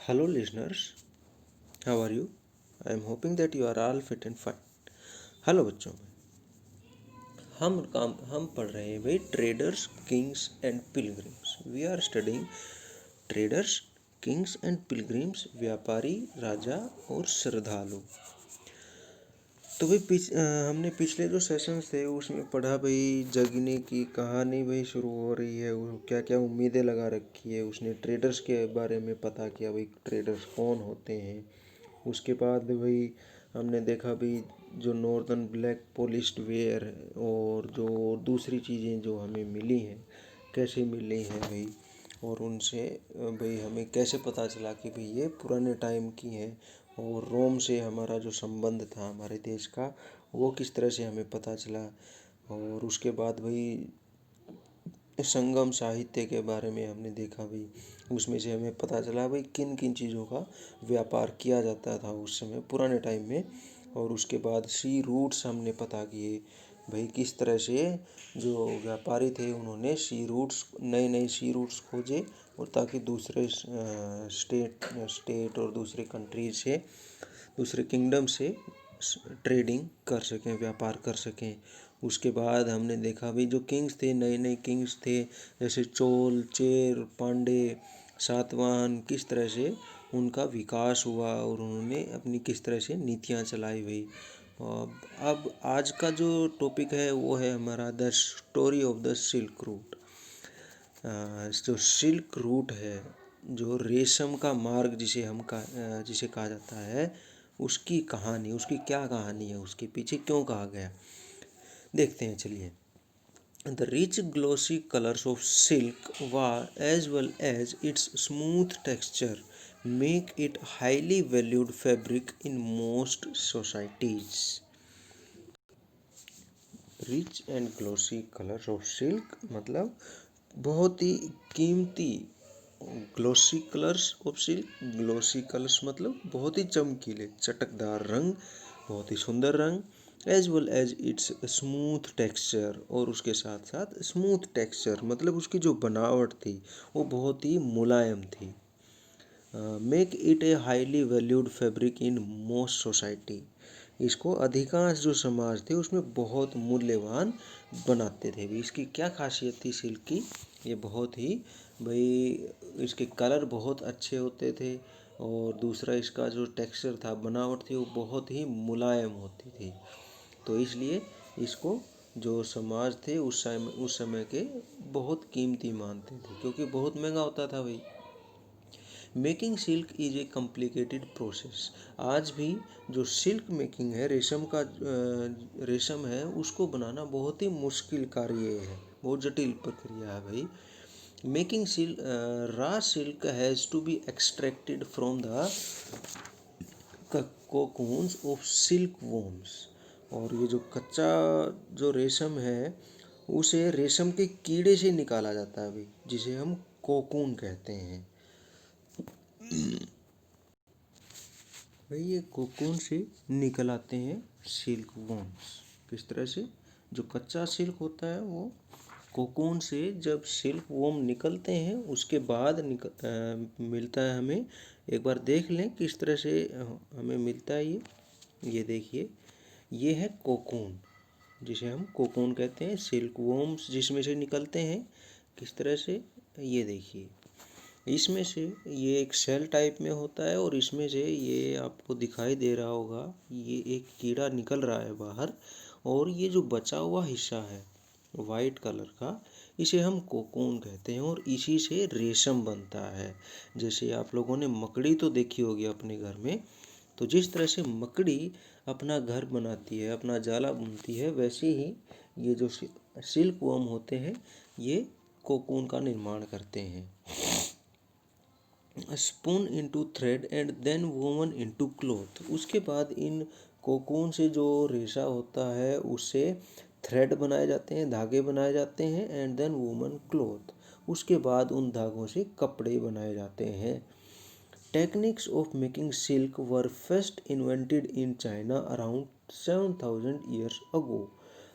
Hello, listeners. How are you? I am hoping that you are all fit and fine. Hello बच्चों, हम पढ़ रहे हैं भाई traders kings and pilgrims. We are studying traders kings and pilgrims, व्यापारी, राजा और श्रद्धालु। तो भाई हमने पिछले जो सेशंस थे उसमें पढ़ा भाई जगने की कहानी भाई शुरू हो रही है। वो क्या क्या उम्मीदें लगा रखी है उसने, ट्रेडर्स के बारे में पता किया भाई ट्रेडर्स कौन होते हैं। उसके बाद भाई हमने देखा भाई जो नॉर्दर्न ब्लैक पॉलिश्ड वेयर और जो दूसरी चीज़ें जो हमें मिली हैं कैसे मिली हैं भाई, और उनसे भाई हमें कैसे पता चला कि भाई ये पुराने टाइम की हैं। और रोम से हमारा जो संबंध था हमारे देश का वो किस तरह से हमें पता चला। और उसके बाद भाई संगम साहित्य के बारे में हमने देखा भाई, उसमें से हमें पता चला भाई किन किन चीज़ों का व्यापार किया जाता था उस समय पुराने टाइम में। और उसके बाद सी रूट्स हमने पता किए भाई, किस तरह से जो व्यापारी थे उन्होंने सी रूट्स नए नए सी रूट्स खोजे, और ताकि दूसरे स्टेट और दूसरे कंट्री से दूसरे किंगडम से ट्रेडिंग कर सकें, व्यापार कर सकें। उसके बाद हमने देखा भाई जो किंग्स थे, नए नए किंग्स थे जैसे चोल, चेर, पांडे, सातवाहन, किस तरह से उनका विकास हुआ और उन्होंने अपनी किस तरह से नीतियाँ चलाई हुई। अब आज का जो टॉपिक है वो है हमारा the story of the silk root. जो सिल्क रूट है, जो रेशम का मार्ग जिसे कहा जाता है, उसकी कहानी, उसकी क्या कहानी है, उसके पीछे क्यों कहा गया, देखते हैं चलिए। The rich glossy colors of silk as well as its smooth texture make it highly valued fabric in most societies. Rich and glossy colours of silk मतलब बहुत ही कीमती। Glossy colours of silk, glossy colours मतलब बहुत ही चमकीले चटकदार रंग, बहुत ही सुंदर रंग। As well as it's smooth texture, और उसके साथ साथ स्मूथ टेक्सचर मतलब उसकी जो बनावट थी वो बहुत ही मुलायम थी। Make it a highly valued fabric in most society, इसको अधिकांश जो समाज थे उसमें बहुत मूल्यवान बनाते थे। इसकी क्या खासियत थी सिल्क की, ये बहुत ही भाई इसके कलर बहुत अच्छे होते थे, और दूसरा इसका जो टेक्सचर था, बनावट थी, वो बहुत ही मुलायम होती थी। तो इसलिए इसको जो समाज थे उस समय के बहुत कीमती मानते थे, क्योंकि बहुत महंगा होता था भाई। Making silk is a complicated process. आज भी जो सिल्क मेकिंग है, रेशम है, उसको बनाना बहुत ही मुश्किल कार्य है, बहुत जटिल प्रक्रिया है भाई। Making silk raw silk has to be extracted from the cocoons of silk worms. और ये जो कच्चा जो रेशम है उसे रेशम के कीड़े से निकाला जाता है भाई, जिसे हम कोकून कहते हैं भाई। ये कोकून से निकल आते हैं सिल्क वॉर्म्स। किस तरह से, जो कच्चा सिल्क होता है वो कोकून से जब सिल्क वॉर्म निकलते हैं उसके बाद मिलता है हमें। एक बार देख लें किस तरह से हमें मिलता है ये देखिए, ये है कोकून, जिसे हम कोकून कहते हैं। सिल्क वॉर्म्स जिसमें से निकलते हैं किस तरह से, ये देखिए, इसमें से ये एक सेल टाइप में होता है, और इसमें से ये आपको दिखाई दे रहा होगा, ये एक कीड़ा निकल रहा है बाहर, और ये जो बचा हुआ हिस्सा है वाइट कलर का, इसे हम कोकून कहते हैं, और इसी से रेशम बनता है। जैसे आप लोगों ने मकड़ी तो देखी होगी अपने घर में, तो जिस तरह से मकड़ी अपना घर बनाती है, अपना जाला बुनती है, वैसे ही ये जो सिल्क वर्म होते हैं ये कोकून का निर्माण करते हैं। Spun into thread and then woven into cloth. उसके बाद इन कोकून से जो रेशा होता है उससे थ्रेड बनाए जाते हैं, धागे बनाए जाते हैं, एंड देन वोवन क्लॉथ। उसके बाद उन धागों से कपड़े बनाए जाते हैं। Techniques of making silk were first invented in China around 7000 years ago.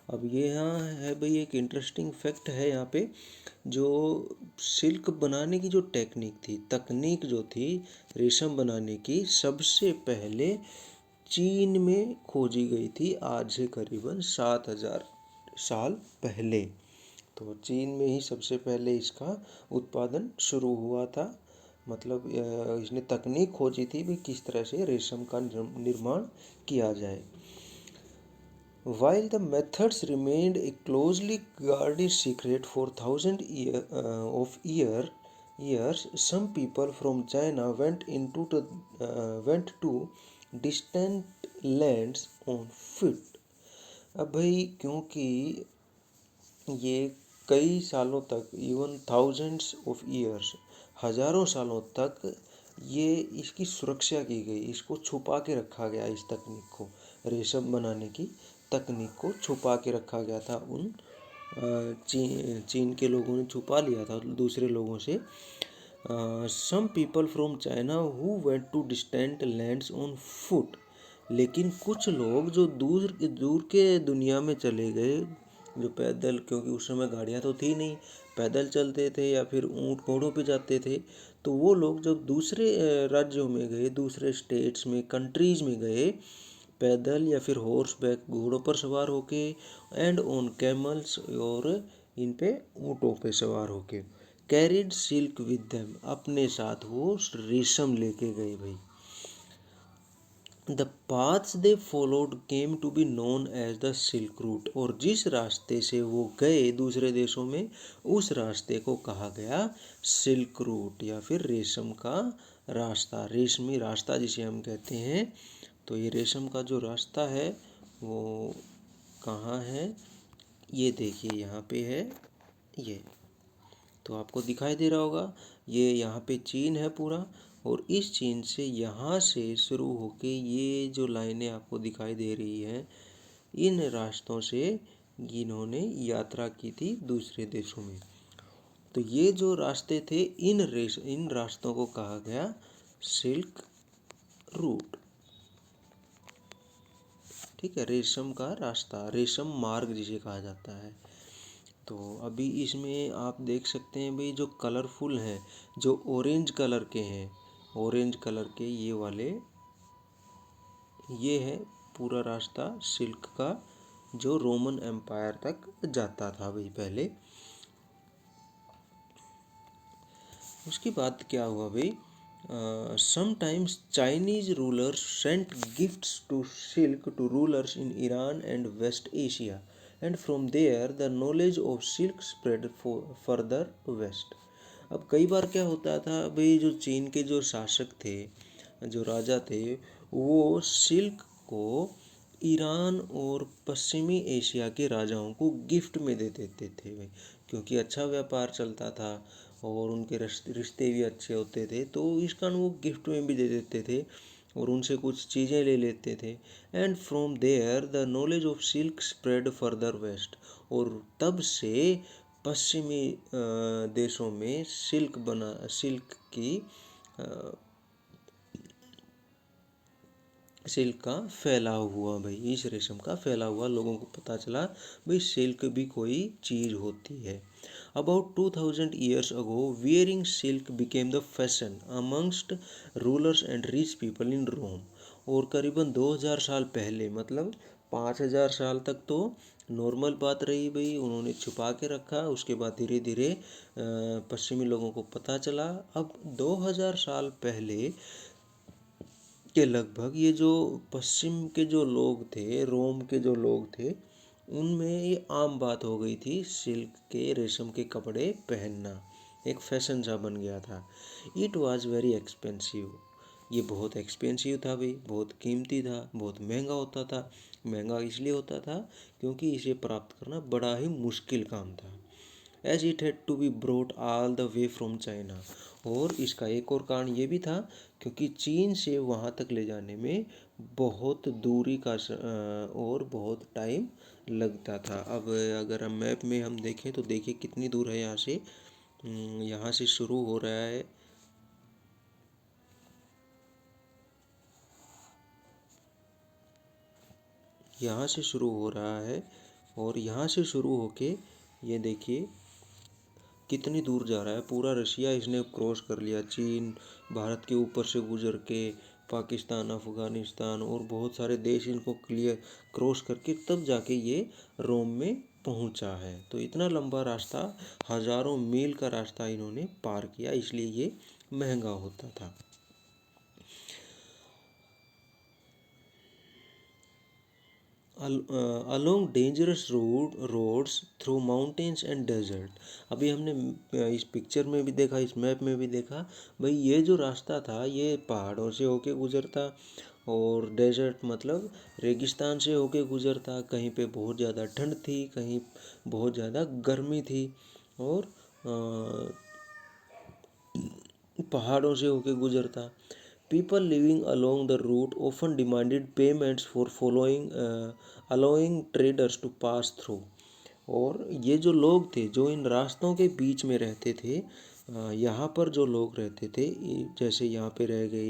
अब ये यहाँ है भाई, एक इंटरेस्टिंग फैक्ट है यहाँ पे। जो सिल्क बनाने की जो टेक्निक थी, तकनीक जो थी रेशम बनाने की, सबसे पहले चीन में खोजी गई थी, आज से करीबन 7,000 साल पहले। तो चीन में ही सबसे पहले इसका उत्पादन शुरू हुआ था। मतलब इसने तकनीक खोजी थी भी किस तरह से रेशम का निर्माण किया जाए। While the methods remained a closely guarded secret for years, some people from China went to distant lands on foot. अब भाई क्योंकि ये कई सालों तक, इवन थाउजेंड्स ऑफ ईयर्स, हजारों सालों तक ये इसकी सुरक्षा की गई, इसको छुपा के रखा गया। इस तकनीक को, रेशम बनाने की तकनीक को छुपा के रखा गया था। चीन के लोगों ने छुपा लिया था दूसरे लोगों से। Some people from China who went to distant lands on foot. लेकिन कुछ लोग जो दूर दूर के दुनिया में चले गए, जो पैदल, क्योंकि उस समय गाड़ियाँ तो थी नहीं, पैदल चलते थे या फिर ऊँट घोड़ों पे जाते थे। तो वो लोग जब दूसरे राज्यों में गए, दूसरे स्टेट्स में, कंट्रीज में गए, पैदल या फिर हॉर्स बैक, घोड़ों पर सवार होके, एंड ऑन कैमल्स, और इन पे ऊँटों पे सवार होके, कैरिड सिल्क विद देम, अपने साथ वो रेशम लेके गए भाई। The paths they followed came to be known as the silk route. और जिस रास्ते से वो गए दूसरे देशों में, उस रास्ते को कहा गया सिल्क रूट, या फिर रेशम का रास्ता, रेशमी रास्ता जिसे हम कहते हैं। तो ये रेशम का जो रास्ता है वो कहाँ है, ये देखिए यहाँ पे है ये। तो आपको दिखाई दे रहा होगा, ये यहाँ पे चीन है पूरा, और इस चीन से यहाँ से शुरू होके ये जो लाइनें आपको दिखाई दे रही हैं, इन रास्तों से इन्होंने यात्रा की थी दूसरे देशों में। तो ये जो रास्ते थे, इन रास्तों को कहा गया सिल्क रूट। ठीक है, रेशम का रास्ता, रेशम मार्ग जिसे कहा जाता है। तो अभी इसमें आप देख सकते हैं भाई, जो कलरफुल हैं, जो ऑरेंज कलर के हैं, ऑरेंज कलर के ये वाले, ये है पूरा रास्ता सिल्क का, जो रोमन एम्पायर तक जाता था भाई पहले। उसके बाद क्या हुआ भाई, sometimes Chinese rulers sent gifts to silk to rulers in Iran and West Asia, and from there the knowledge of silk spread further west. अब कई बार क्या होता था भाई, जो चीन के जो शासक थे, जो राजा थे, वो सिल्क को ईरान और पश्चिमी एशिया के राजाओं को गिफ्ट में दे देते थे भाई, क्योंकि अच्छा व्यापार चलता था और उनके रिश्ते भी अच्छे होते थे, तो इस कारण वो गिफ्ट में भी दे देते थे और उनसे कुछ चीज़ें ले लेते थे। And from there the knowledge of silk spread further west. और तब से पश्चिमी देशों में सिल्क का फैलाव हुआ भाई, इस रेशम का फैलाव हुआ, लोगों को पता चला भाई सिल्क भी कोई चीज़ होती है। About 2000 years ago wearing silk became the fashion amongst rulers and rich people in Rome. और करीबन 2000 साल पहले, मतलब 5000 साल तक तो नॉर्मल बात रही भाई, उन्होंने छुपा के रखा। उसके बाद धीरे धीरे पश्चिमी लोगों को पता चला। अब 2000 साल पहले के लगभग ये जो पश्चिम के जो लोग थे, रोम के जो लोग थे, उनमें ये आम बात हो गई थी सिल्क के, रेशम के कपड़े पहनना, एक फैशन सा बन गया था। इट वॉज वेरी एक्सपेंसिव, ये बहुत एक्सपेंसिव था भाई, बहुत कीमती था, बहुत महंगा होता था। महंगा इसलिए होता था क्योंकि इसे प्राप्त करना बड़ा ही मुश्किल काम था। As it had to be brought all the way from China. और इसका एक और कारण ये भी था क्योंकि चीन से वहाँ तक ले जाने में बहुत दूरी का और बहुत टाइम लगता था। अब अगर हम मैप में हम देखें तो देखिए कितनी दूर है यहाँ से। यहाँ से शुरू हो रहा है, यहाँ से शुरू हो रहा है और यहाँ से शुरू होके ये देखिए कितनी दूर जा रहा है, पूरा रशिया इसने क्रॉस कर लिया, चीन भारत के ऊपर से गुजर के पाकिस्तान, अफगानिस्तान और बहुत सारे देश इनको क्लियर क्रॉस करके तब जाके ये रोम में पहुंचा है। तो इतना लंबा रास्ता, हजारों मील का रास्ता इन्होंने पार किया, इसलिए ये महंगा होता था। Along dangerous roads through mountains and desert. अभी हमने इस पिक्चर में भी देखा, इस मैप में भी देखा भाई, ये जो रास्ता था ये पहाड़ों से होके गुजरता और डेजर्ट मतलब रेगिस्तान से होके गुजरता। कहीं पे बहुत ज़्यादा ठंड थी, कहीं बहुत ज़्यादा गर्मी थी और पहाड़ों से होके गुजरता। People living along the route often demanded payments for following allowing traders to pass through. और ये जो लोग थे जो इन रास्तों के बीच में रहते थे, यहाँ पर जो लोग रहते थे, जैसे यहाँ पे रह गए,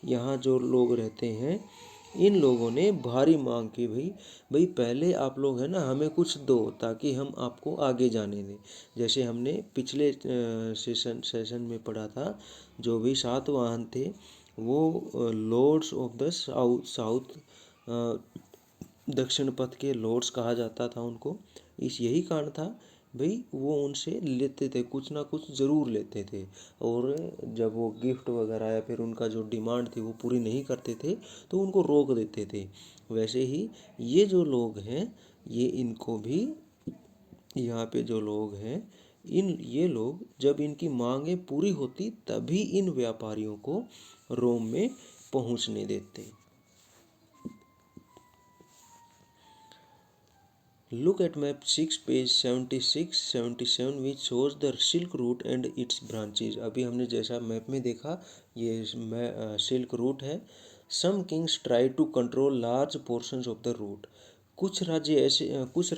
यहाँ जो लोग रहते हैं, इन लोगों ने भारी मांग की, भाई भाई पहले आप लोग हैं ना हमें कुछ दो ताकि हम आपको आगे जाने दें। जैसे हमने पिछले सेशन में पढ़ा था, जो भी 7 वाहन थे वो लॉर्ड्स ऑफ द साउथ, दक्षिण पथ के लॉर्ड्स कहा जाता था उनको। इस यही कारण था भाई, वो उनसे लेते थे, कुछ ना कुछ ज़रूर लेते थे। और जब वो गिफ्ट वगैरह या फिर उनका जो डिमांड थी वो पूरी नहीं करते थे तो उनको रोक देते थे। वैसे ही ये जो लोग हैं, ये इनको भी, यहाँ पे जो लोग हैं, ये लोग जब इनकी मांगें पूरी होती तभी इन व्यापारियों को रोम में पहुँचने देते। Look at map 6 page 76-77 which shows the silk route and its branches। अभी हमने जैसा मैप में देखा ये सिल्क रूट है। Some kings tried to control large portions of the route। कुछ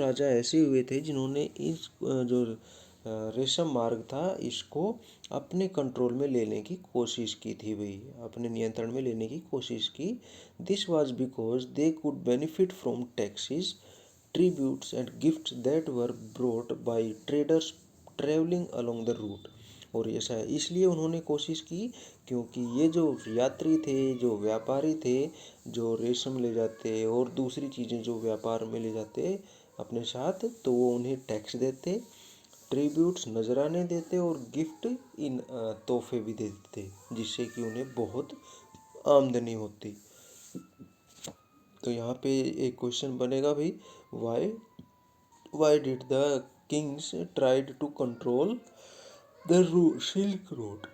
राजा ऐसे हुए थे जिन्होंने इस जो रेशम मार्ग था इसको अपने कंट्रोल में लेने की कोशिश की थी, भाई अपने नियंत्रण में लेने की कोशिश की। This was because they could benefit from taxes, tributes and gifts that were brought by traders traveling along the route। और ऐसा इसलिए उन्होंने कोशिश की क्योंकि ये जो यात्री थे, जो व्यापारी थे, जो रेशम ले जाते और दूसरी चीज़ें जो व्यापार में ले जाते अपने साथ, तो वो उन्हें टैक्स देते, ट्रिब्यूट्स नजराने देते और गिफ्ट इन तोहफे भी देते, जिससे कि उन्हें बहुत आमदनी होती। तो यहाँ पे एक क्वेश्चन बनेगा भाई, why did the kings tried to control the silk route.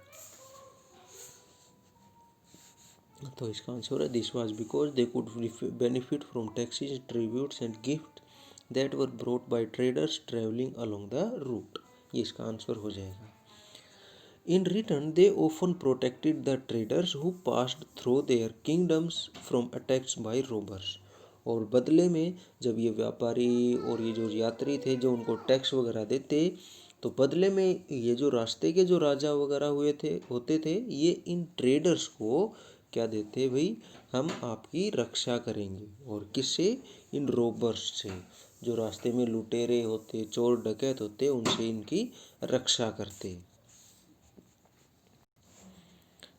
तो इसका आंसर है this was because they could benefit from taxes, tributes and gift that were brought by traders travelling along the route. ये इसका answer हो जाएगा। In return, they often protected the traders who passed through their kingdoms from attacks by robbers। और बदले में जब ये व्यापारी और ये जो यात्री थे जो उनको टैक्स वगैरह देते, तो बदले में ये जो रास्ते के जो राजा वगैरह होते थे, ये इन ट्रेडर्स को क्या देते भाई, हम आपकी रक्षा करेंगे। और किससे? इन रोबर्स से, जो रास्ते में लुटेरे होते, चोर डकैत होते, उनसे इनकी रक्षा करते।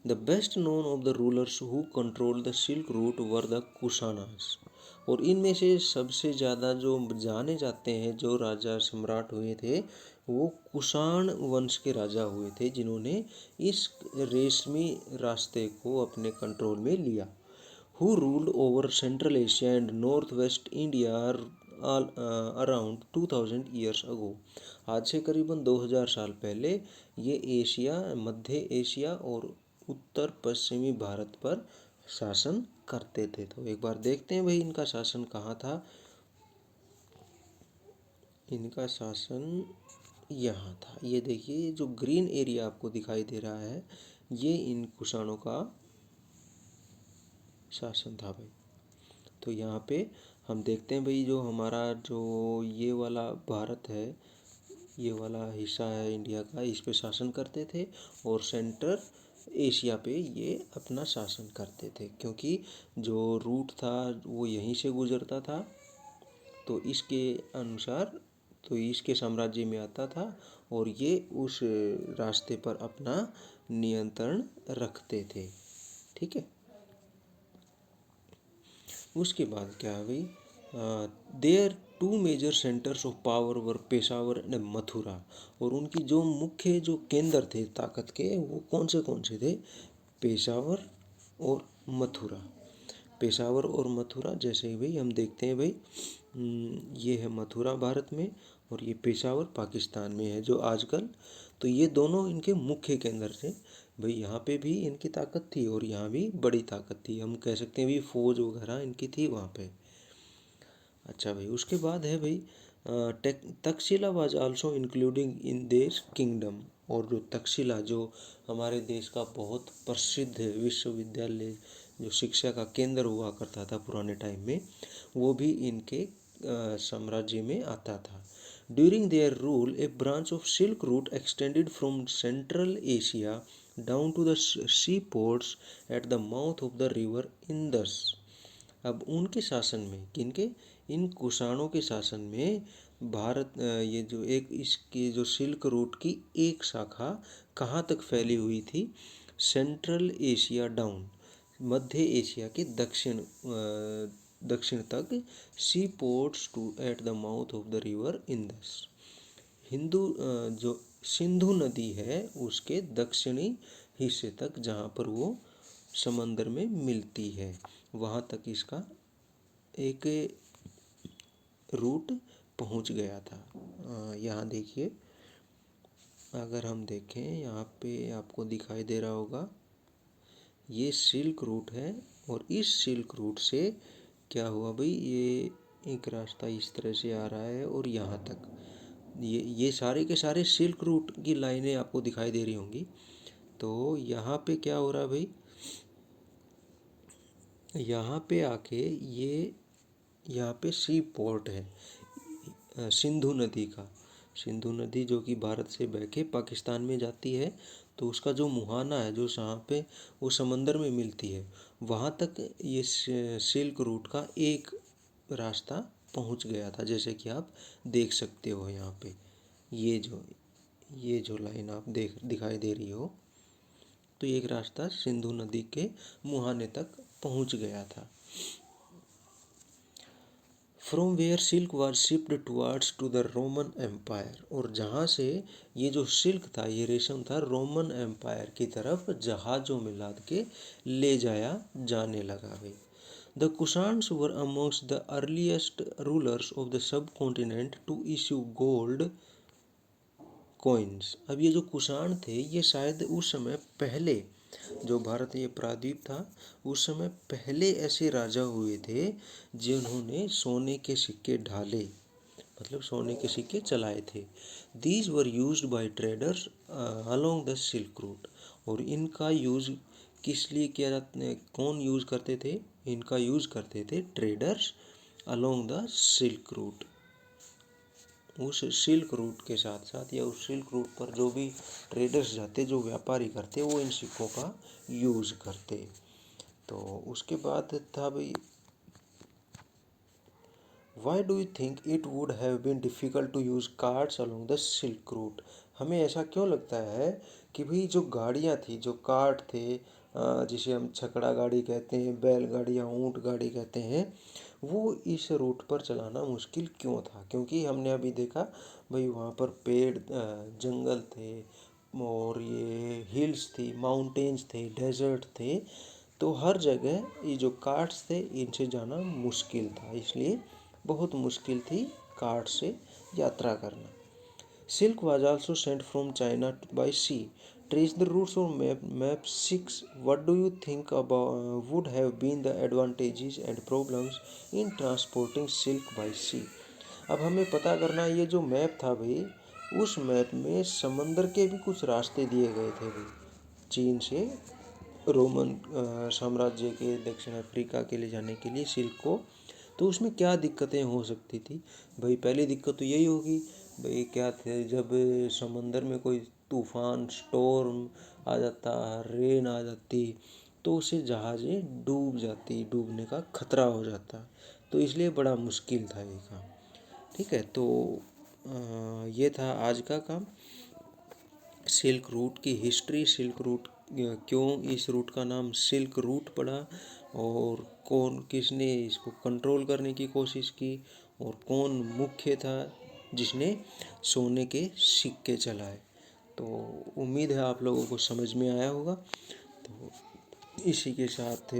The best known of the rulers who controlled the Silk Route were the Kushanas। और इनमें से सबसे ज़्यादा जो जाने जाते हैं जो राजा सम्राट हुए थे, वो कुषाण वंश के राजा हुए थे जिन्होंने इस रेशमी रास्ते को अपने कंट्रोल में लिया। Who ruled over Central Asia and Northwest India around 2000 years अगो। आज से करीबन 2000 साल पहले ये एशिया, मध्य एशिया और उत्तर पश्चिमी भारत पर शासन करते थे। तो एक बार देखते हैं भाई इनका शासन कहाँ था। इनका शासन यहाँ था। ये देखिए जो ग्रीन एरिया आपको दिखाई दे रहा है, ये इन कुषाणों का शासन था भाई। तो यहाँ पे हम देखते हैं भाई, जो हमारा जो ये वाला भारत है, ये वाला हिस्सा है इंडिया का, इस पे शासन करते थे और सेंटर एशिया पे ये अपना शासन करते थे, क्योंकि जो रूट था वो यहीं से गुजरता था। तो इसके अनुसार तो इसके साम्राज्य में आता था और ये उस रास्ते पर अपना नियंत्रण रखते थे। ठीक है। उसके बाद क्या है भाई, their two major centres of power were Peshawar and Mathura. और उनकी जो मुख्य जो केंद्र थे ताकत के वो कौन से थे, पेशावर और मथुरा। पेशावर और मथुरा, जैसे ही भाई हम देखते हैं भाई, ये है मथुरा भारत में और ये पेशावर पाकिस्तान में है जो आजकल। तो ये दोनों इनके मुख्य केंद्र थे भाई। यहाँ पे भी इनकी ताकत थी और यहाँ भी बड़ी ताकत थी, हम कह सकते हैं भाई फौज वगैरह इनकी थी वहाँ पे। अच्छा भाई, उसके बाद है भाई Takshashila was also including in देश किंगडम। और जो तक्षशिला जो हमारे देश का बहुत प्रसिद्ध विश्वविद्यालय जो शिक्षा का केंद्र हुआ करता था पुराने टाइम में, वो भी इनके साम्राज्य में आता था। During their rule a branch of silk route extended from central Asia down to the sea ports at the mouth of the river Indus. अब उनके शासन में, किनके, इन कुषाणों के शासन में भारत ये जो एक इसकी जो सिल्क रूट की एक शाखा कहाँ तक फैली हुई थी, सेंट्रल एशिया डाउन, मध्य एशिया के दक्षिण तक, sea ports to at the mouth of the river Indus. जो सिंधु नदी है उसके दक्षिणी हिस्से तक, जहाँ पर वो समंदर में मिलती है, वहाँ तक इसका एक रूट पहुँच गया था। यहाँ देखिए, अगर हम देखें यहाँ पे आपको दिखाई दे रहा होगा, ये सिल्क रूट है और इस सिल्क रूट से क्या हुआ भाई, ये एक रास्ता इस तरह से आ रहा है और यहाँ तक ये सारे के सारे सिल्क रूट की लाइनें आपको दिखाई दे रही होंगी। तो यहाँ पे क्या हो रहा है भाई, यहाँ पे आके ये यहाँ पे सी पोर्ट है सिंधु नदी का। सिंधु नदी जो कि भारत से बह के पाकिस्तान में जाती है, तो उसका जो मुहाना है जो जहाँ पे वो समंदर में मिलती है, वहाँ तक ये सिल्क रूट का एक रास्ता पहुँच गया था, जैसे कि आप देख सकते हो यहाँ पे। ये जो लाइन आप दिखाई दे रही हो, तो एक रास्ता सिंधु नदी के मुहाने तक पहुँच गया था। From where silk was shipped towards to the Roman empire. और जहाँ से ये जो सिल्क था, ये रेशम था, रोमन एम्पायर की तरफ जहाज़ों में लाद के ले जाया जाने लगा भाई। The Kushans were amongst the earliest rulers of the subcontinent to issue gold coins. अब ये जो कुषाण थे, ये शायद उस समय पहले, जो भारतीय प्रायद्वीप था उस समय पहले ऐसे राजा हुए थे जिन्होंने सोने के सिक्के ढाले, मतलब सोने के सिक्के चलाए थे। These were used by traders along the silk route. और इनका यूज़ किस लिए किया जाता, कौन यूज़ करते थे, इनका यूज़ करते थे traders along the silk root. उस सिल्क रूट के साथ साथ या उस सिल्क रूट पर जो भी ट्रेडर्स जाते, जो व्यापारी करते, वो इन सिक्कों का यूज़ करते। तो उसके बाद था भाई, why do you think it would have been difficult to use carts along the silk route. हमें ऐसा क्यों लगता है कि भाई जो गाड़ियाँ थी, जो कार्ट थे, जिसे हम छकड़ा गाड़ी कहते हैं, बैलगाड़ी या ऊँट गाड़ी कहते हैं, वो इस रूट पर चलाना मुश्किल क्यों था, क्योंकि हमने अभी देखा भाई वहाँ पर पेड़, जंगल थे और ये हिल्स थी, माउंटेन्स थे, डेजर्ट थे। तो हर जगह ये जो कार्ट्स थे इनसे जाना मुश्किल था, इसलिए बहुत मुश्किल थी कार्ट से यात्रा करना। Silk was also sent from China by sea. Trace the routes on map 6. What do you think about would have been the advantages and problems in transporting silk by sea? अब हमें पता करना है, ये जो मैप था भाई, उस मैप में समंदर के भी कुछ रास्ते दिए गए थे भाई, चीन से रोमन साम्राज्य के दक्षिण अफ्रीका के लिए जाने के लिए सिल्क को। तो उसमें क्या दिक्कतें हो सकती थी भाई, पहली दिक्कत तो यही होगी भाई, क्या थे, जब समंदर में कोई तूफान, स्टॉर्म आ जाता, रेन आ जाती, तो उससे जहाज़ें डूब जाती, डूबने का खतरा हो जाता। तो इसलिए बड़ा मुश्किल था ये काम। ठीक है, तो ये था आज का काम। सिल्क रूट की हिस्ट्री, सिल्क रूट क्यों इस रूट का नाम सिल्क रूट पड़ा, और कौन किसने इसको कंट्रोल करने की कोशिश की, और कौन मुख्य था जिसने सोने के सिक्के चलाए। तो उम्मीद है आप लोगों को समझ में आया होगा। तो इसी के साथ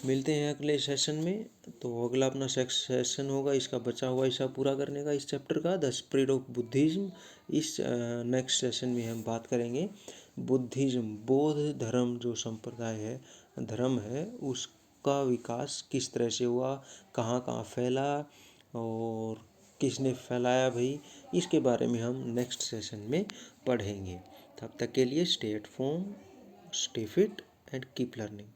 मिलते हैं अगले सेशन में। तो अगला अपना सेशन होगा इसका बचा हुआ हिस्सा पूरा करने का, इस चैप्टर का, द स्प्रेड ऑफ बुद्धिज्म। इस नेक्स्ट सेशन में हम बात करेंगे बुद्धिज्म, बौद्ध धर्म जो संप्रदाय है, धर्म है, उसका विकास किस तरह से हुआ, कहाँ कहाँ फैला और किसने फैलाया भाई, इसके बारे में हम नेक्स्ट सेशन में पढ़ेंगे। तब तक के लिए stay at home, stay fit and keep learning.